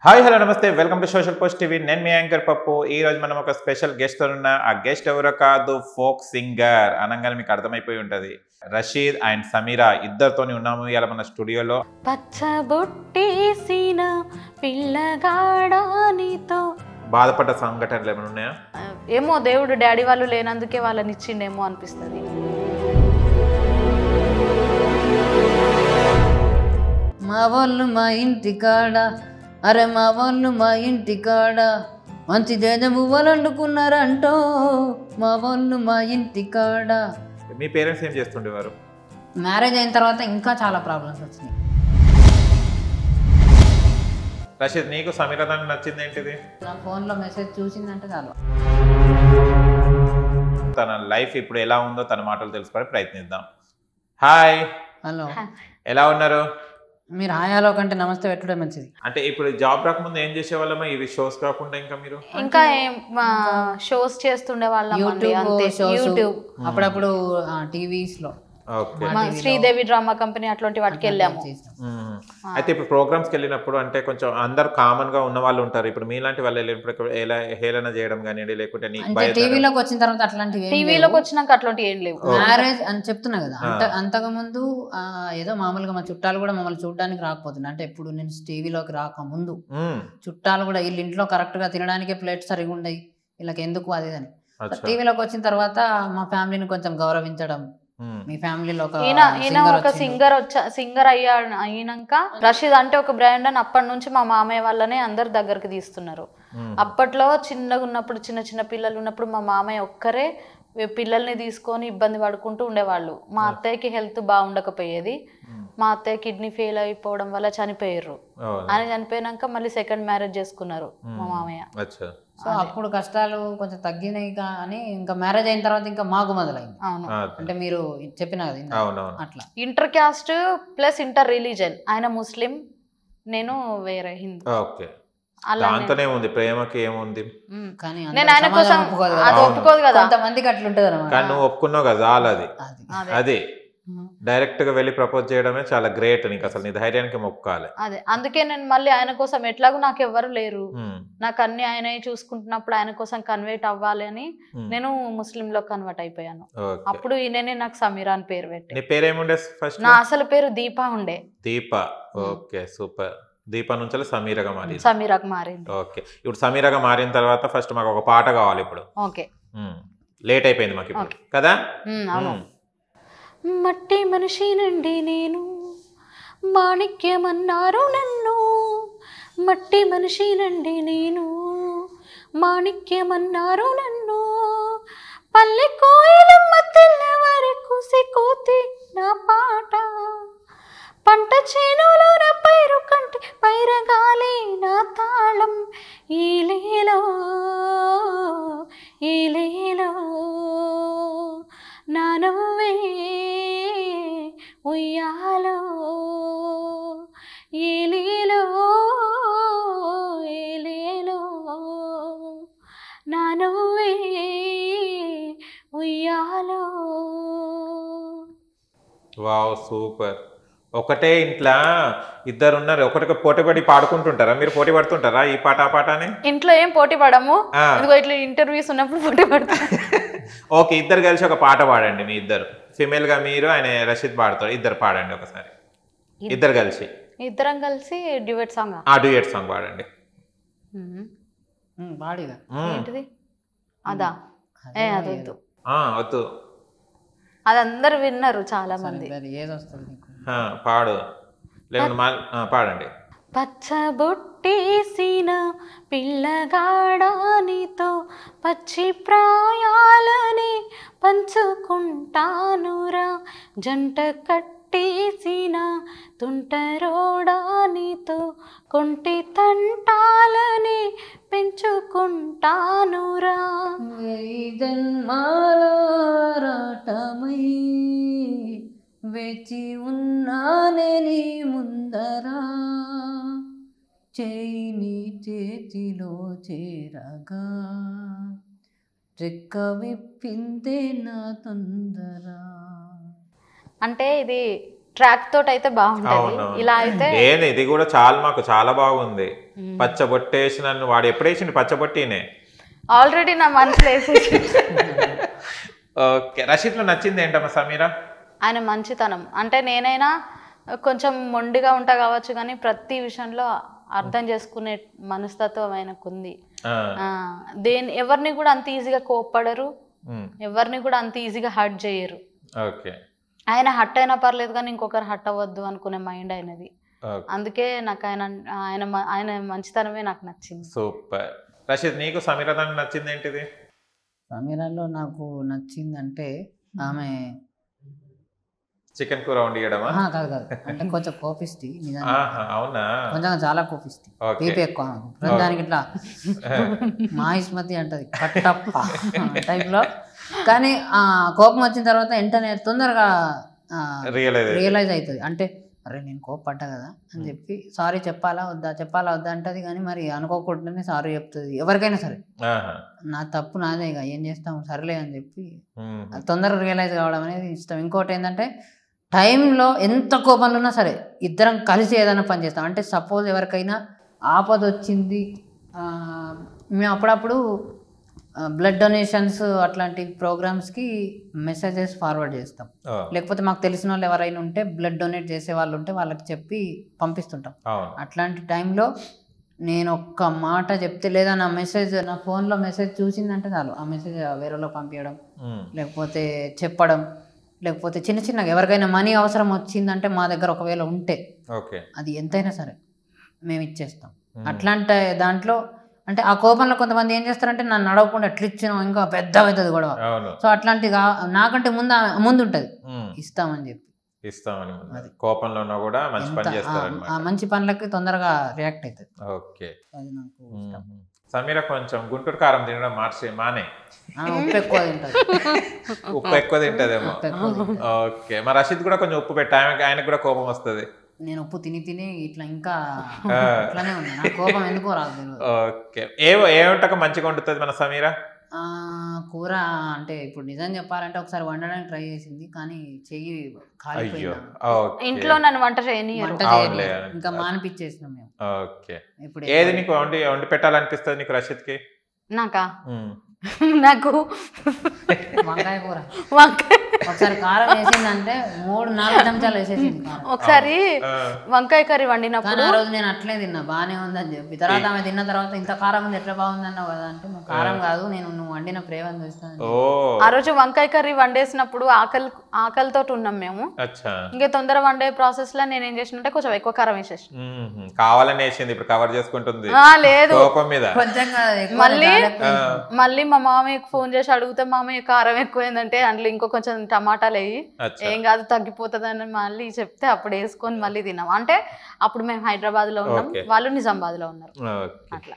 Hi hello నమస్తే welcome to social post TV. నేను మీ anchor పప్పు. ఈ రోజు మనం ఒక స్పెషల్ గెస్ట్ ఉన్న ఆ గెస్ట్ ఎవరో కాదు, ఫోక్ సింగర్ అనగానే మీకు అర్థమైపోయి ఉంటది. రషీద్ అండ్ సమీరా ఇద్దరితోని ఉన్నాము ఇవాళ మన స్టూడియోలో. పచ్చబొట్టేసిన పిల్లగాడానితో బాధపడ్డ సంఘటనలు ఏమైనా ఉన్నాయా? ఏమో దేవుడు డాడీ వాళ్ళు లేనందుకే వాళ్ళని ఇచ్చిండేమో అనిపిస్తుంది. మా వాళ్ళు మా ఇంటి కాడ, అరే మా వాళ్ళు మా ఇంటి కాడ మంచి దేదమువ్వలు వండుకున్నారంటో, మా వాళ్ళు మా ఇంటి కాడ. మీ పేరెంట్స్ ఏం చేస్తుండేవారు? మ్యారేజ్ అయిన తర్వాత ఇంకా చాలా ప్రాబ్లమ్స్ వచ్చినాయి. రషీద్, నీకు సమీరా దాన్ని నచ్చింది ఏంటిది? నా ఫోన్లో మెసేజ్ చూసిందంటే చాలు. తన లైఫ్ ఇప్పుడు ఎలా ఉందో తన మాటలు తెలుసుకొని ప్రయత్నిద్దాం. హాయ్, హలో, ఎలా ఉన్నారు? మీరు హాయాలో కంటే నమస్తే పెట్టుడే మంచిది. అంటే ఇప్పుడు జాబ్ రాకముందు ఏం చేసేవాళ్ళమా? ఇవి షోస్ కాకుండా ఇంకా మీరు ఇంకా షోస్ చేస్తుండే వాళ్ళం. యూట్యూబ్ అప్పుడప్పుడు టీవీస్ లో శ్రీదేవి డ్రామా కంపెనీ అట్లాంటి వాటికి వెళ్ళాము. అయితే ఇప్పుడు ప్రోగ్రామ్స్కి వెళ్ళినప్పుడు అంటే కొంచెం అందరు కామన్ గా ఉన్న వాళ్ళు ఉంటారు. ఇప్పుడు మీలాంటి వాళ్ళు వెళ్ళినప్పుడు ఎలా హేళన చేయడం కానివ్వండి, లేకుంటే టీవీలోకి వచ్చిన తర్వాత అట్లాంటివి, టీవీలోకి వచ్చినాక అట్లాంటివి ఏం లేవు. మ్యారేజ్ అని చెప్తున్నా కదా, అంతకు ముందు ఏదో మామూలుగా మా చుట్టాలు కూడా మమ్మల్ని చూడడానికి రాకపోతున్నా. అంటే ఇప్పుడు నేను టీవీలోకి రాకముందు చుట్టాలు కూడా వీళ్ళు ఇంట్లో కరెక్ట్ గా తినడానికి ప్లేట్స్ సరిగా ఉండయి, వీళ్ళకి ఎందుకు అది అని. టీవీలోకి వచ్చిన తర్వాత మా ఫ్యామిలీని కొంచెం గౌరవించడం, మీ ఫ్యామిలీలో ఒక సింగర్ అయినాక రషీద్ అంటే ఒక బ్రాండ్ అని అప్పటి నుంచి మా మామయ్య వాళ్ళనే అందరు దగ్గరికి తీస్తున్నారు. అప్పట్లో చిన్నగా ఉన్నప్పుడు చిన్న చిన్న పిల్లలు ఉన్నప్పుడు మా మామయ్య ఒక్కరే పిల్లల్ని తీసుకొని ఇబ్బంది పడుకుంటూ ఉండేవాళ్ళు. మా అత్తయ్యకి హెల్త్ బాగుండకపోయేది. మా అత్తయ్య కిడ్నీ ఫెయిల్ అయిపోవడం వల్ల చనిపోయారు. అని చనిపోయినాక మళ్ళీ సెకండ్ మ్యారేజ్ చేసుకున్నారు మా మామయ్య. సో అప్పుడు కష్టాలు కొంచెం తగ్గినాయి. కానీ ఇంకా మ్యారేజ్ అయిన తర్వాత ఇంకా మాకు మొదలైంది. అవును, అంటే మీరు చెప్పిన కదా అట్లా inter caste plus inter religion. ఆయన ముస్లిం, నేను వేరే హిందూ. దాంతోనే ఉంది, ప్రేమకి ఏముంది. కానీ నేను ఆయన కోసం అది ఒప్పుకోదు కదా, కొంతమందికి అట్లుంటది అన్నమాట. కానీ నువ్వు ఒప్పుకున్నావు కదా, చాలా అది డైరెక్ట్ గా వెళ్ళి ప్రపోజ్ చేయడమే చాలా గ్రేట్. నీకు అసలు నీ ధైర్యానికి మొక్కాలి. అదే అందుకే నేను మళ్ళీ ఆయన కోసం ఎట్లాగో నాకు ఎవరు లేరు, నాకు అన్ని ఆయన చూసుకుంటున్నప్పుడు ఆయన కోసం కన్వర్ట్ అవ్వాలి అని నేను ముస్లిం లో కన్వర్ట్ అయిపోయాను. అప్పుడు ఈయననే నాకు సమీరా అని పేరు పెట్టి. నీ పేరేముండే ఫస్ట్? నా అసలు పేరు దీపా ఉండే. Deepa, okay super. దీపా నుంచి సమీరాగా మారింది. ఓకే, ఇప్పుడు సమీరాగా మారిన తర్వాత ఫస్ట్ మాకు ఒక పాట కావాలి ఇప్పుడు. ఓకే, లేట్ అయిపోయింది మాకు ఇప్పుడు కదా. మట్టి మనిషినండి నేను, మాణిక్యమన్నారు నన్ను. మట్టి మనిషినండి నేను, మాణిక్యమన్నారు నన్ను. పల్లె కోయిలమ్మ తెల్లవారి కూసి కోతి నా పాట. పంట చేనులో నా పైరు కంటి పైరగాలి నా తాళం. ఈలేలో ఈలేలో నా నువ్వే ఉయ్యాలో. ఈలేలో ఈలేలో నా నువ్వే ఉయ్యాలో. Wow, super. ఒకటే ఇంట్లో ఇద్దరు ఉన్నారు, ఒకటికి పోటీపడి పాడుకుంటుంటారా? మీరు పోటీ పడుతుంటారా ఈ పాట ఆ పాట అని? ఇంట్లో ఏం పోటీ పడము, ఇట్లా ఇంటర్వ్యూస్ ఉన్నప్పుడు పోటీ పడతాం. ఓకే, ఇద్దరు కలిసి ఒక పాట పాడండి. మీ ఇద్దరు ఫిమేల్ గా మీరు, ఆయన రషీద్ పాడతారు. ఇద్దరు పాడండి ఒకసారి, ఇద్దరు కలిసి. ఇద్దరం కలిసి డ్యూయట్ సాంగ్. డ్యూయట్ సాంగ్ పాడండి. ఏంటిది అదా? అదొద్దు, వద్దు. అది అందరు విన్నారు చాలా మంది. పాడు, పాడండి. పచ్చబొట్టేసిన పిల్లగాడానితో పచ్చి ప్రాయాలని పంచుకుంటానురా. జంట కట్టేసిన తుంటరోడానితో కొంటి తంటాలని పెంచుకుంటానురా. రాటమై వేచి ఉన్నానే నీ ముందరా, చేయి చేతిలో చేరగా రెక్క విప్పిందే నా తొందర. అంటే ఇది ట్రాక్ తోటి అయితే బాగుంటది, ఇలా అయితే ఏది ఇది కూడా చాలా మాకు చాలా బాగుంది. పచ్చబొట్టేసి నన్ను వాడు ఎప్పుడు వేసిండు పచ్చబొట్టినే ఆల్రెడీ నా మనసులో వేసేసి. ఓకే, రషీద్లో నచ్చింది ఏంటమ్మా సమీరా? ఆయన మంచితనం. అంటే నేనైనా కొంచెం మొండిగా ఉంటా కావచ్చు కానీ ప్రతి విషయంలో అర్థం చేసుకునే మనస్తత్వం ఆయనకు ఉంది. ఎవరిని కూడా అంత ఈజీగా కోప్పడరు, ఎవరిని కూడా అంత ఈజీగా హర్ట్ చేయరు. ఆయన హర్ట్ అయినా పర్లేదు కానీ ఇంకొకరు హర్ట్ అవ్వద్దు అనుకునే మైండ్ అయినది. అందుకే నాకు ఆయన మంచితనమే నాకు నచ్చింది. సూపర్. రషీద్, నీకు సమీరా దానికి నచ్చింది ఏంటిది? సమీరాలో నాకు నచ్చిందంటే ఆమె చికెన్ కూర వండియడమా? కాదు కాదు, అంటే కొంచెం కోపిస్తి. అవునా? కొంచెం చాలా కోపిస్తి, బీపీ ఎక్కువ దానికి. ఇట్లా మాహిస్మతి అంటది కట్టప్ప టైప్లో. కానీ ఆ కోపం వచ్చిన తర్వాత వెంటనే తొందరగా రియలైజ్ అవుతుంది. అంటే అరే నేను కోపడ్డా కదా అని చెప్పి సారీ చెప్పాలా వద్దా అంటది. కానీ మరి అనుకోకుండానే సారీ చెప్తుంది ఎవరికైనా సరే. నా తప్పు నాదే, ఇక ఏం చేస్తాం సరేలే అని చెప్పి తొందరగా రియలైజ్ కావడం అనేది ఇష్టం. ఇంకోటి ఏంటంటే టైంలో ఎంత కోపంలో ఉన్నా సరే ఇద్దరం కలిసి ఏదైనా పని చేస్తాం. అంటే సపోజ్ ఎవరికైనా ఆపద వచ్చింది, మేము అప్పుడప్పుడు బ్లడ్ డొనేషన్స్ అట్లాంటి ప్రోగ్రామ్స్కి మెసేజెస్ ఫార్వర్డ్ చేస్తాం. లేకపోతే మాకు తెలిసిన వాళ్ళు ఎవరైనా ఉంటే బ్లడ్ డొనేట్ చేసే వాళ్ళు ఉంటే వాళ్ళకి చెప్పి పంపిస్తుంటాం. అట్లాంటి టైంలో నేను ఒక్క మాట చెప్తే, లేదా నా మెసేజ్ నా ఫోన్లో మెసేజ్ చూసిందంటే చాలు ఆ మెసేజ్ వేరేలో పంపించడం, లేకపోతే చెప్పడం, లేకపోతే చిన్న చిన్నగా ఎవరికైనా మనీ అవసరం వచ్చిందంటే మా దగ్గర ఒకవేళ ఉంటే అది ఎంతైనా సరే మేము ఇచ్చేస్తాం. అట్లాంటి దాంట్లో అంటే ఆ కోపంలో కొంతమంది ఏం చేస్తారంటే నన్ను నడవకుండా ఎట్లా ఇచ్చినావు ఇంకా పెద్ద అవుతుంది గొడవ. సో అట్లాంటి నాకంటే ముందు ఉంటుంది ఇస్తామని చెప్పి. కోపంలో కూడా మంచి పనులకి తొందరగా రియాక్ట్ అవుతుంది. ఓకే, అది నాకు ఇష్టం. సమీరా కొంచెం గుంటూరు కారం తినడం మానే, ఉప్పు ఎక్కువ తింటది. ఉప్పు ఎక్కువ తింటదేమో. ఓకే, మరి రషీద్ కూడా కొంచెం ఉప్పు పెట్టా, ఆయనకు కూడా కోపం వస్తుంది. నేను ఉప్పు తిని ఇట్లా ఇంకా ఇట్లానే ఉంది, నా కోపం ఎందుకో రాదు. ఓకే, ఏ వంటకం మంచిగా వండుతుంది మన సమీరా? కూర అంటే ఇప్పుడు నిజం చెప్పాలంటే ఒకసారి వండడానికి ట్రై చేసింది కానీ చెయ్యి కాలిపోయింది. ఇంట్లో నన్ను వంట చేయని ఇంకా మానిపించేసినాం మేము. ఓకే, ఇప్పుడు ఏది నీకు వండి పెట్టాలనిపిస్తుంది నీకు రషీద్కి? నాకు వంకాయ కూర. ఒకసారి కారం వేసిందంటే 3-4 చెంచాలు వేసేసింది. ఒకసారి వంకాయ కర్రీ వండినప్పుడు ఆ రోజు నేను అట్లే తిన్నా, బాగానే ఉందని చెప్పి. తర్వాత ఆమె తిన్న తర్వాత ఇంత కారం ఉంది ఎట్లా బాగుంది అన్నావు కదా అంటే, కారం కాదు నువ్వు వండిన ప్రేమను చూస్తాను. ఆ రోజు వంకాయ కర్రీ వండేసినప్పుడు ఆకలితో ఉన్నాం మేము. ఇంకా తొందర వండే ప్రాసెస్ లో నేను ఏం చేసినంటే కొంచెం ఎక్కువ కారం వేసేసి కావాలని వేసింది. ఇప్పుడు కవర్ చేసుకుంటుంది. లేదు, మళ్ళీ మా మామయ్యకి ఫోన్ చేసి అడిగితే మామయ్య కారం ఎక్కువైందంటే అందులో ఇంకో కొంచెం టమాటాలు వేయి, ఏం కాదు తగ్గిపోతుంది అని మళ్ళీ చెప్తే అప్పుడు వేసుకొని మళ్ళీ తిన్నాం. అంటే అప్పుడు మేము హైదరాబాద్ లో ఉన్నాం, వాళ్ళు నిజామాబాద్ లో ఉన్నారు. అట్లా